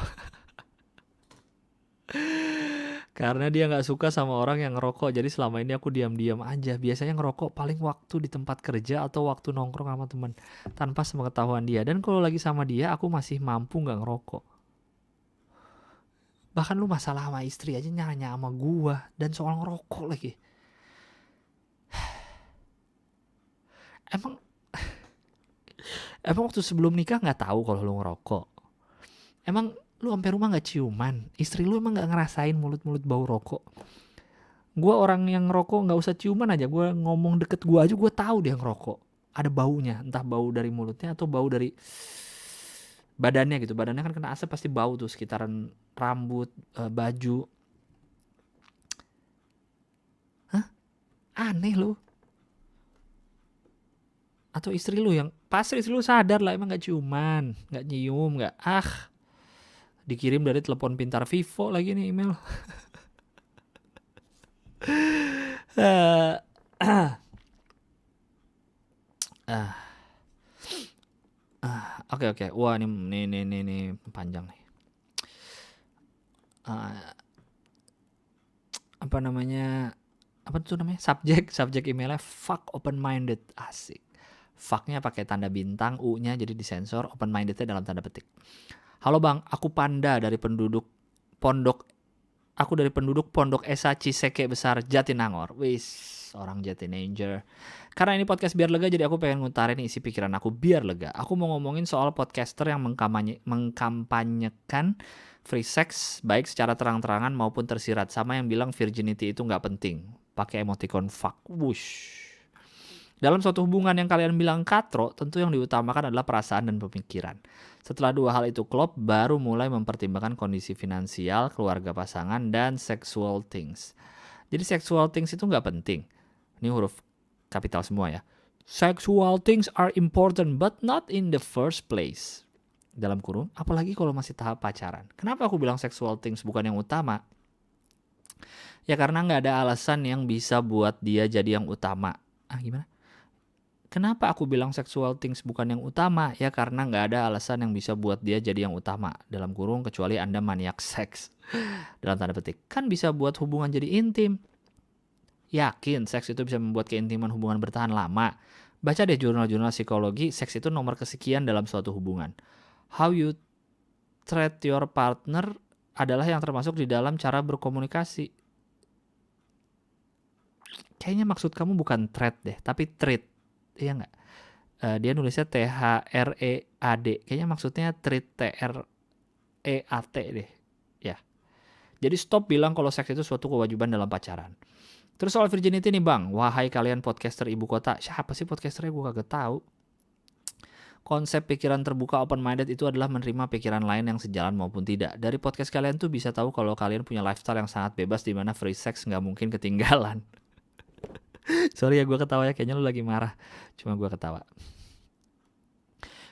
Karena dia nggak suka sama orang yang ngerokok, jadi selama ini aku diam-diam aja. Biasanya ngerokok paling waktu di tempat kerja atau waktu nongkrong sama teman, tanpa sepengetahuan dia. Dan kalau lagi sama dia, aku masih mampu nggak ngerokok. Bahkan lu masalah sama istri aja nyanya sama gua, dan soal ngerokok lagi. Emang waktu sebelum nikah nggak tahu kalau lu ngerokok? Emang lu sampai rumah nggak ciuman? Istri lu emang nggak ngerasain mulut-mulut bau rokok? Gue orang yang ngerokok nggak usah ciuman aja, gue ngomong deket gue aja gue tahu dia ngerokok. Ada baunya, entah bau dari mulutnya atau bau dari badannya gitu. Badannya kan kena asap pasti bau tuh sekitaran rambut, baju. Hah? Aneh lu. Atau istri lu yang pasti istri lu sadar lah, emang nggak ciuman, nggak nyium, nggak dikirim dari telepon pintar Vivo lagi nih email. Oke. Wah, ini panjang nih. Apa namanya? Apa tuh namanya? Subjek emailnya fuck open minded. Asik. Fucknya pakai tanda bintang, U-nya jadi disensor, open mindednya dalam tanda petik. Halo bang, aku Panda dari penduduk Pondok Esa Ciseke Besar Jatinangor. Wis, orang Jatinanger. Karena ini podcast biar lega, jadi aku pengen ngutarin isi pikiran aku biar lega. Aku mau ngomongin soal podcaster yang mengkampanyekan free sex, baik secara terang-terangan maupun tersirat, sama yang bilang virginity itu nggak penting. Pakai emoticon fuck. Wush. Dalam suatu hubungan yang kalian bilang katro, tentu yang diutamakan adalah perasaan dan pemikiran. Setelah dua hal itu klop, baru mulai mempertimbangkan kondisi finansial, keluarga pasangan, dan sexual things. Jadi sexual things itu nggak penting. Ini huruf kapital semua ya. Sexual things are important but not in the first place. Dalam kurung, apalagi kalau masih tahap pacaran. Kenapa aku bilang sexual things bukan yang utama? Ya karena nggak ada alasan yang bisa buat dia jadi yang utama. Gimana? Kenapa aku bilang sexual things bukan yang utama? Ya karena nggak ada alasan yang bisa buat dia jadi yang utama. Dalam kurung kecuali Anda maniak seks. Dalam tanda petik. Kan bisa buat hubungan jadi intim. Yakin seks itu bisa membuat keintiman hubungan bertahan lama. Baca deh jurnal-jurnal psikologi, seks itu nomor kesekian dalam suatu hubungan. How you treat your partner adalah yang termasuk di dalam cara berkomunikasi. Kayaknya maksud kamu bukan treat deh, tapi treat. Iya nggak? Dia nulisnya THREAD. Kayaknya maksudnya treat TREAT deh. Ya. Jadi stop bilang kalau seks itu suatu kewajiban dalam pacaran. Terus soal virginity nih bang. Wahai kalian podcaster ibu kota. Siapa sih podcasternya? Gue kagak tahu. Konsep pikiran terbuka open minded itu adalah menerima pikiran lain yang sejalan maupun tidak. Dari podcast kalian tuh bisa tahu kalau kalian punya lifestyle yang sangat bebas di mana free sex nggak mungkin ketinggalan. Sorry ya gue ketawa ya, kayaknya lu lagi marah. Cuma gue ketawa.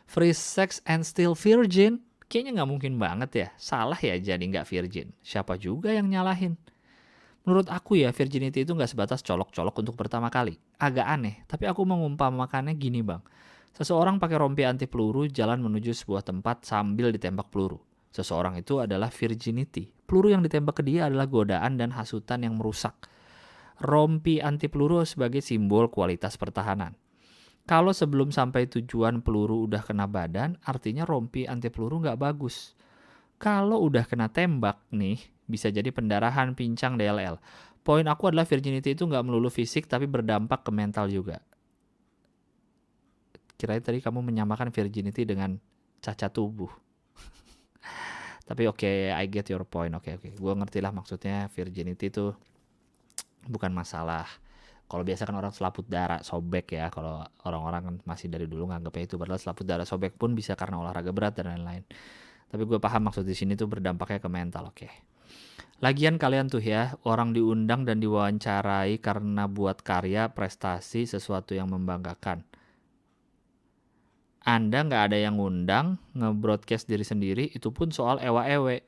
Free sex and still virgin? Kayaknya nggak mungkin banget ya. Salah ya jadi nggak virgin. Siapa juga yang nyalahin? Menurut aku ya, virginity itu nggak sebatas colok-colok untuk pertama kali. Agak aneh, tapi aku mengumpamakannya gini bang. Seseorang pakai rompi anti peluru jalan menuju sebuah tempat sambil ditembak peluru. Seseorang itu adalah virginity. Peluru yang ditembak ke dia adalah godaan dan hasutan yang merusak. Rompi anti peluru sebagai simbol kualitas pertahanan. Kalau sebelum sampai tujuan peluru udah kena badan, artinya rompi anti peluru nggak bagus. Kalau udah kena tembak nih, bisa jadi pendarahan, pincang, DLL. Poin aku adalah virginity itu nggak melulu fisik tapi berdampak ke mental juga. Kirain tadi kamu menyamakan virginity dengan cacat tubuh. Tapi oke, I get your point. Oke. Gue ngerti lah maksudnya virginity itu bukan masalah. Kalau biasa kan orang selaput darah sobek ya. Kalau orang-orang kan masih dari dulu nganggapnya itu. Padahal selaput darah sobek pun bisa karena olahraga berat dan lain-lain. Tapi gue paham maksud di sini tuh berdampaknya ke mental, oke. Lagian kalian tuh ya, orang diundang dan diwawancarai karena buat karya, prestasi, sesuatu yang membanggakan. Anda nggak ada yang ngundang, nge-broadcast diri sendiri, itu pun soal ewa-ewe.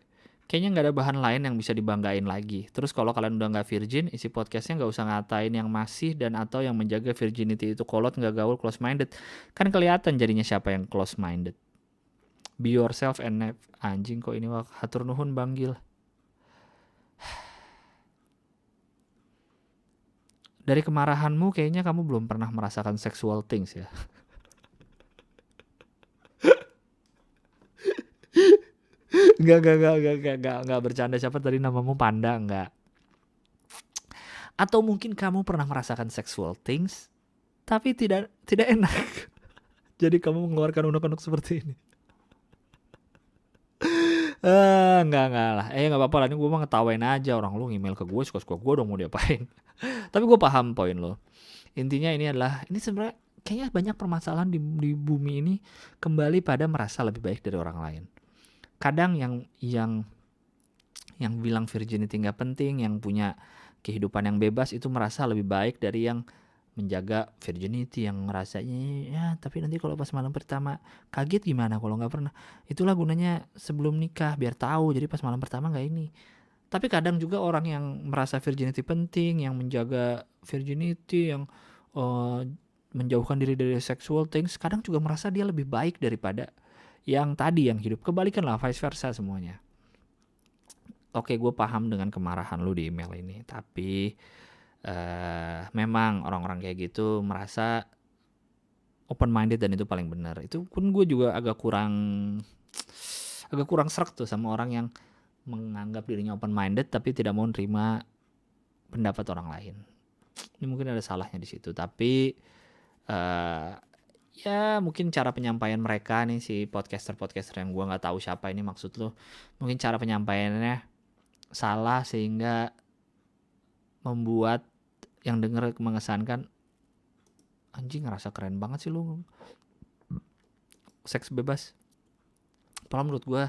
Kayaknya nggak ada bahan lain yang bisa dibanggain lagi. Terus kalau kalian udah nggak virgin, isi podcastnya nggak usah ngatain yang masih dan atau yang menjaga virginity itu kolot, nggak gaul, close-minded. Kan kelihatan jadinya siapa yang close-minded. Be yourself and anjing kok ini wak hatur nuhun Bang Gil. Dari kemarahanmu kayaknya kamu belum pernah merasakan sexual things ya. Enggak bercanda. Siapa tadi namamu Panda? Enggak. Atau mungkin kamu pernah merasakan sexual things tapi tidak enak. Jadi kamu mengeluarkan unek-unek seperti ini. Enggak lah. Enggak apa-apa lah, ini gue mah ngetawain aja. Orang lu email ke gue, suka-suka gue dong mau diapain. Tapi gue paham poin lo. Intinya ini sebenarnya kayaknya banyak permasalahan di bumi ini kembali pada merasa lebih baik dari orang lain. Kadang yang bilang virginity nggak penting, yang punya kehidupan yang bebas itu merasa lebih baik dari yang menjaga virginity, yang ngerasanya ya tapi nanti kalau pas malam pertama kaget gimana kalau nggak pernah. Itulah gunanya sebelum nikah, biar tahu, jadi pas malam pertama nggak ini. Tapi kadang juga orang yang merasa virginity penting, yang menjaga virginity, yang menjauhkan diri dari sexual things, kadang juga merasa dia lebih baik daripada yang tadi yang hidup. Kebalikan lah, vice versa semuanya. Oke, gue paham dengan kemarahan lu di email ini, tapi memang orang-orang kayak gitu merasa open minded dan itu paling benar. Itu pun gue juga agak kurang serak tuh sama orang yang menganggap dirinya open minded tapi tidak mau nerima pendapat orang lain. Ini mungkin ada salahnya di situ, tapi ya mungkin cara penyampaian mereka nih, si podcaster yang gue nggak tahu siapa ini maksud lo, mungkin cara penyampaiannya salah sehingga membuat yang denger mengesankan anjing ngerasa keren banget sih lu seks bebas. Padahal menurut gue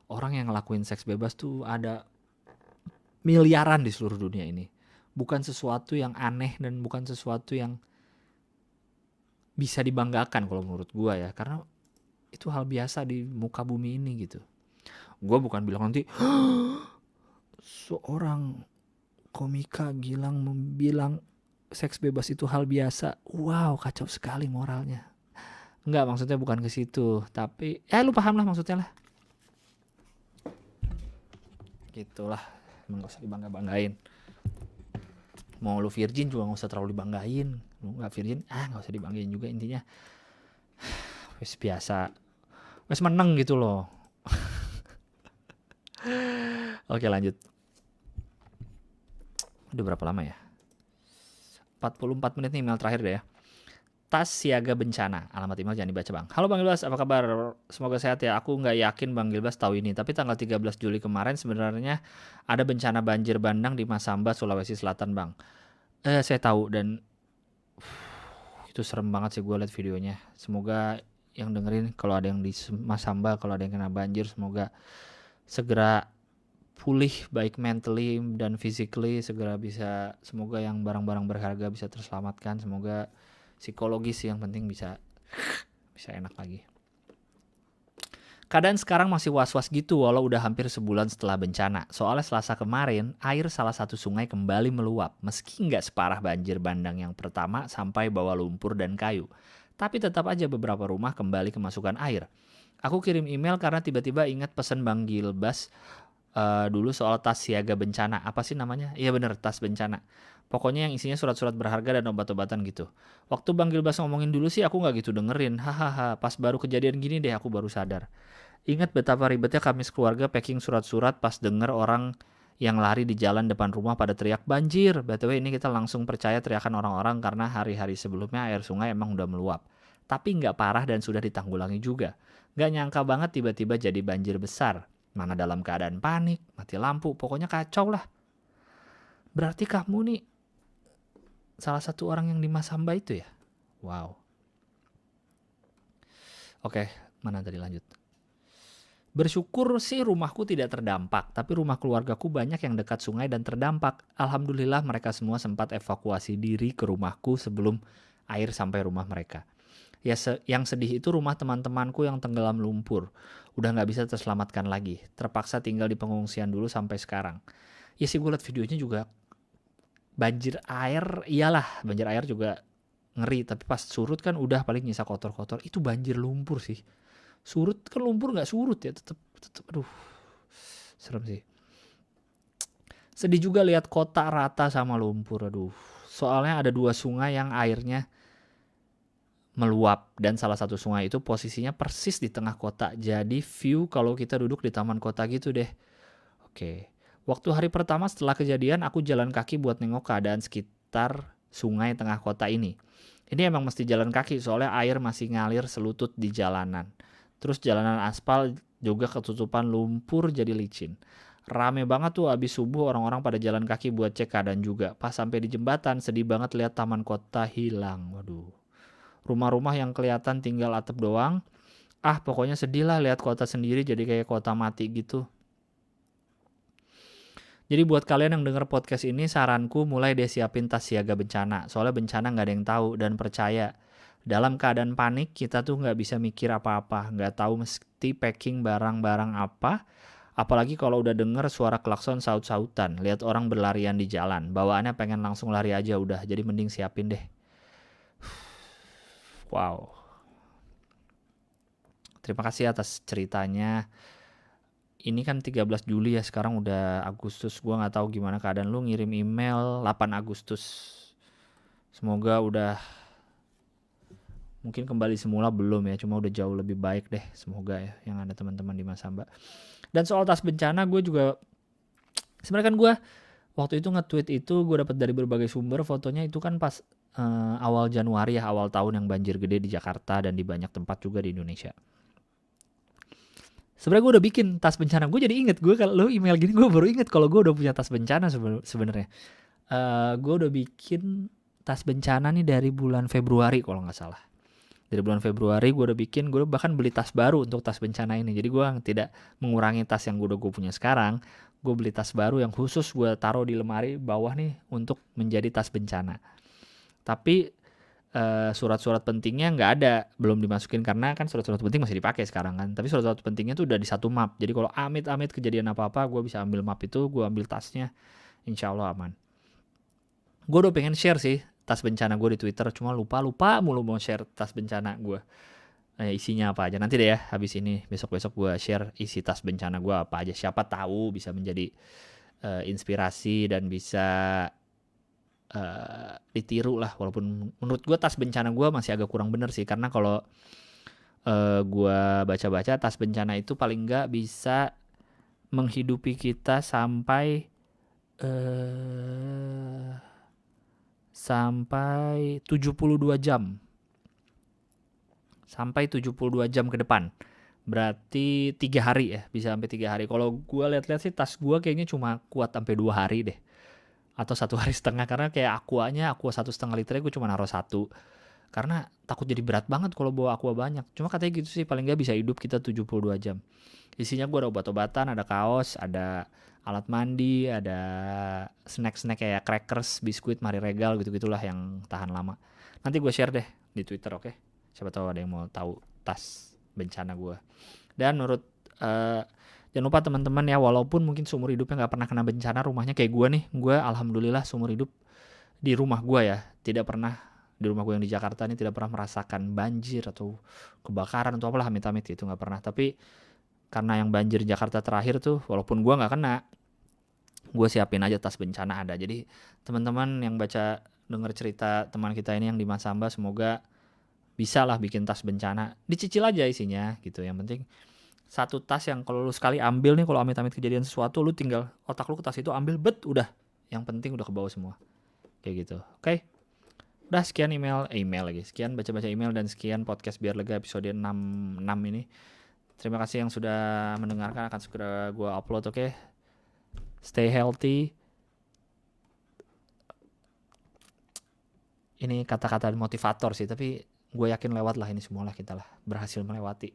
orang yang ngelakuin seks bebas tuh ada miliaran di seluruh dunia ini. Bukan sesuatu yang aneh dan bukan sesuatu yang bisa dibanggakan kalau menurut gue ya, karena itu hal biasa di muka bumi ini gitu. Gue bukan bilang nanti seorang komika Gilang bilang seks bebas itu hal biasa. Wow, kacau sekali moralnya. Enggak, maksudnya bukan ke situ, tapi lu paham lah maksudnya lah. Gitulah, enggak usah dibangga-banggain. Mau lu virgin juga enggak usah terlalu dibanggain. Lu enggak virgin, enggak usah dibanggain juga intinya. Wes biasa. Wes meneng gitu loh. Oke, lanjut. Udah berapa lama ya? 44 menit nih, email terakhir deh ya. Tas Siaga Bencana, alamat email jangan dibaca bang. Halo Bang Gilbas, apa kabar? Semoga sehat ya. Aku nggak yakin Bang Gilbas tahu ini, tapi tanggal 13 Juli kemarin sebenarnya ada bencana banjir bandang di Masamba, Sulawesi Selatan bang. Saya tahu dan itu serem banget sih, gue liat videonya. Semoga yang dengerin, kalau ada yang di Masamba, kalau ada yang kena banjir, semoga segera pulih baik mentally dan physically, segera bisa, semoga yang barang-barang berharga bisa terselamatkan, semoga psikologis yang penting bisa enak lagi. Keadaan sekarang masih was-was gitu walau udah hampir sebulan setelah bencana. Soalnya Selasa kemarin, air salah satu sungai kembali meluap. Meski nggak separah banjir bandang yang pertama sampai bawa lumpur dan kayu. Tapi tetap aja beberapa rumah kembali kemasukan air. Aku kirim email karena tiba-tiba ingat pesan Bang Gilbas dulu soal tas siaga bencana. Apa sih namanya? Iya bener, tas bencana. Pokoknya yang isinya surat-surat berharga dan obat-obatan gitu. Waktu Bang Gilbas ngomongin dulu sih aku nggak gitu dengerin. Hahaha, pas baru kejadian gini deh aku baru sadar. Ingat betapa ribetnya kami sekeluarga packing surat-surat pas denger orang yang lari di jalan depan rumah pada teriak banjir. BTW ini kita langsung percaya teriakan orang-orang karena hari-hari sebelumnya air sungai emang udah meluap. Tapi nggak parah dan sudah ditanggulangi juga. Nggak nyangka banget tiba-tiba jadi banjir besar. Mana dalam keadaan panik, mati lampu, pokoknya kacau lah. Berarti kamu nih salah satu orang yang di Masamba itu ya? Wow. Oke, mana tadi lanjut? Bersyukur sih rumahku tidak terdampak, tapi rumah keluargaku banyak yang dekat sungai dan terdampak. Alhamdulillah mereka semua sempat evakuasi diri ke rumahku sebelum air sampai rumah mereka. Ya yang sedih itu rumah teman-temanku yang tenggelam lumpur. Udah gak bisa terselamatkan lagi. Terpaksa tinggal di pengungsian dulu sampai sekarang. Ya sih gue liat videonya juga banjir air, iyalah banjir air juga ngeri. Tapi pas surut kan udah paling nyisa kotor-kotor. Itu banjir lumpur sih. Surut kan lumpur gak surut ya, tetep aduh serem sih. Sedih juga lihat kota rata sama lumpur, aduh. Soalnya ada 2 sungai yang airnya meluap dan salah satu sungai itu posisinya persis di tengah kota. Jadi view kalau kita duduk di taman kota gitu deh. Oke. Waktu hari pertama setelah kejadian aku jalan kaki buat nengok keadaan sekitar sungai tengah kota ini. Ini emang mesti jalan kaki soalnya air masih ngalir selutut di jalanan. Terus jalanan aspal juga ketutupan lumpur jadi licin. Rame banget tuh abis subuh orang-orang pada jalan kaki buat cek keadaan juga. Pas sampai di jembatan sedih banget lihat taman kota hilang. Waduh. Rumah-rumah yang kelihatan tinggal atap doang. Pokoknya sedih lah lihat kota sendiri jadi kayak kota mati gitu. Jadi buat kalian yang denger podcast ini, saranku mulai deh siapin tas siaga bencana. Soalnya bencana gak ada yang tahu dan percaya. Dalam keadaan panik kita tuh gak bisa mikir apa-apa. Gak tahu mesti packing barang-barang apa. Apalagi kalau udah denger suara klakson saut-sautan. Lihat orang berlarian di jalan. Bawaannya pengen langsung lari aja udah. Jadi mending siapin deh. Wow. Terima kasih atas ceritanya. Ini kan 13 Juli ya, sekarang udah Agustus. Gua gak tahu gimana keadaan lu, ngirim email 8 Agustus. Semoga udah mungkin kembali semula belum ya, cuma udah jauh lebih baik deh. Semoga ya yang ada teman-teman di Masamba. Dan soal tas bencana gue juga sebenarnya kan gue waktu itu nge-tweet itu gue dapat dari berbagai sumber, fotonya itu kan pas awal Januari ya, awal tahun yang banjir gede di Jakarta dan di banyak tempat juga di Indonesia. Sebenarnya gue udah bikin tas bencana. Gue jadi inget, gue kalau email gini gue baru inget kalau gue udah punya tas bencana sebenarnya. Gue udah bikin tas bencana nih dari bulan Februari kalau nggak salah. Dari bulan Februari gue udah bikin, gue bahkan beli tas baru untuk tas bencana ini. Jadi gue tidak mengurangi tas yang gue punya sekarang. Gue beli tas baru yang khusus gue taruh di lemari bawah nih untuk menjadi tas bencana. Tapi surat-surat pentingnya nggak ada, belum dimasukin karena kan surat-surat penting masih dipakai sekarang kan. Tapi surat-surat pentingnya tuh udah di satu map. Jadi kalau amit-amit kejadian apa-apa, gue bisa ambil map itu, gue ambil tasnya, insya Allah aman. Gue udah pengen share sih tas bencana gue di Twitter, cuma lupa mulu mau share tas bencana gue. Isinya apa aja nanti deh ya, habis ini besok-besok gue share isi tas bencana gue apa aja. Siapa tahu bisa menjadi inspirasi dan bisa ditiru lah, walaupun menurut gue tas bencana gue masih agak kurang bener sih, karena kalau gue baca-baca tas bencana itu paling nggak bisa menghidupi kita sampai 72 jam. Sampai 72 jam ke depan. Berarti 3 hari ya, bisa sampai 3 hari. Kalau gue lihat-lihat sih tas gue kayaknya cuma kuat sampai 2 hari deh. Atau 1 hari setengah, karena kayak aqua 1,5 liter gue cuma naruh 1. Karena takut jadi berat banget kalau bawa aqua banyak. Cuma katanya gitu sih, paling nggak bisa hidup kita 72 jam. Isinya gue ada obat-obatan, ada kaos, ada alat mandi, ada snack-snack kayak crackers, biskuit, Mari Regal gitu-gitulah yang tahan lama. Nanti gue share deh di Twitter, oke? Siapa tahu ada yang mau tahu tas bencana gue. Dan menurut jangan lupa teman-teman ya, walaupun mungkin seumur hidupnya nggak pernah kena bencana rumahnya kayak gue nih, gue alhamdulillah seumur hidup di rumah gue ya tidak pernah, di rumah gue yang di Jakarta ini tidak pernah merasakan banjir atau kebakaran atau apalah, amit-amit gitu nggak pernah. Tapi karena yang banjir Jakarta terakhir tuh, walaupun gue nggak kena, gue siapin aja tas bencana ada. Jadi teman-teman yang baca denger cerita teman kita ini yang di Masamba, semoga bisa lah bikin tas bencana, dicicil aja isinya gitu. Yang penting satu tas yang kalau lu sekali ambil nih, kalau amit-amit kejadian sesuatu, lu tinggal otak lu ke tas itu ambil, bet, udah. Yang penting udah ke bawah semua. Kayak gitu. Oke. Udah, sekian email lagi. Sekian baca-baca email dan sekian podcast Biar Lega episode 66 ini. Terima kasih yang sudah mendengarkan, akan segera gue upload, oke? Stay healthy. Ini kata-kata motivator sih, tapi gue yakin lewat lah ini semua lah, kita lah berhasil melewati.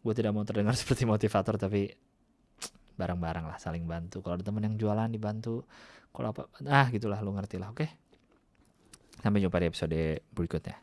Gue tidak mau terdengar seperti motivator, tapi bareng-bareng lah, saling bantu. Kalau ada temen yang jualan dibantu, kalau apa, gitulah, lu ngerti lah, oke? Sampai jumpa di episode berikutnya.